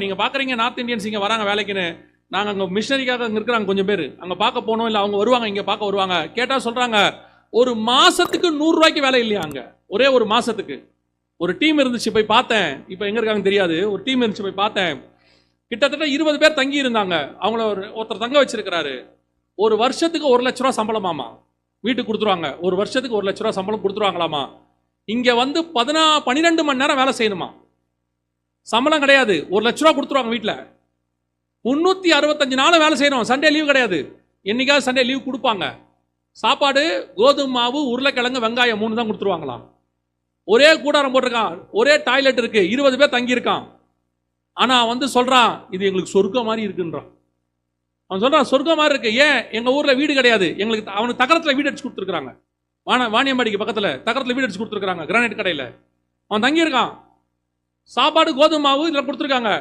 நீங்க பாக்குறீங்க north Indians இங்க வராங்க வேலைக்குன்னு. நாங்க அங்க மிஷனரிக்காக அங்க இருக்கிறாங்க கொஞ்சம் பேர். அங்க பார்க்க போனோம் இல்ல அவங்க வருவாங்க இங்க பார்க்க வருவாங்க. கேட்டா சொல்றாங்க ஒரு மாசத்துக்கு 100 ரூபாய்க்கு வேலை இல்லையா அங்க. ஒரே ஒரு மாசத்துக்கு. ஒரு டீம் இருந்துச்சு போய் பார்த்தேன். இப்போ எங்க இருக்காங்க தெரியாது. ஒரு டீம் இருந்துச்சு போய் பார்த்தேன். கிட்டத்தட்ட 20 பேர் தங்கி இருந்தாங்க. அவங்கள ஒருத்தர் தங்க வச்சிருக்கிறாரு. ஒரு வருஷத்துக்கு 1 லட்ச ரூபா சம்பளமாமா. வீட்டுக்கு கொடுத்துருவாங்க. ஒரு வருஷத்துக்கு 1 லட்ச ரூபா சம்பளம் கொடுத்துருவாங்களாமா. இங்க வந்து 12 மணி நேரம் வேலை செய்யணுமா. சம்பளம் கிடையாது. 1 லட்ச ரூபா கொடுத்துருவாங்க வீட்டில். 365 நாளும் வேலை செய்யணும். சண்டே லீவ் கிடையாது. என்னைக்காவது சண்டே லீவ் கொடுப்பாங்க. சாப்பாடு கோதுமை மாவு உருளைக்கிழங்கு வெங்காயம் 3 தான் கொடுத்துருவாங்களாம். ஒரே கூடாரம் போட்டிருக்கான். ஒரே டாய்லெட் இருக்கு. 20 பேர் தங்கி இருக்கான். ஆனா வந்து சொல்றான் இது எங்களுக்கு சொர்க்கம் மாதிரி இருக்குன்றான். அவன் சொல்றான் சொர்க்கம் மாதிரி இருக்கு. ஏன் எங்க ஊர்ல வீடு கிடையாது. எங்களுக்கு அவனுக்கு தகரத்துல வீடு அடிச்சு கொடுத்துருக்காங்க. வாணியம்பாடிக்கு பக்கத்துல தகரத்துல வீடு அடிச்சு கொடுத்துருக்காங்க கிரானைட் கடையில. அவன் தங்கி இருக்கான். சாப்பாடு கோதுமை மாவு இதில் கொடுத்துருக்காங்க.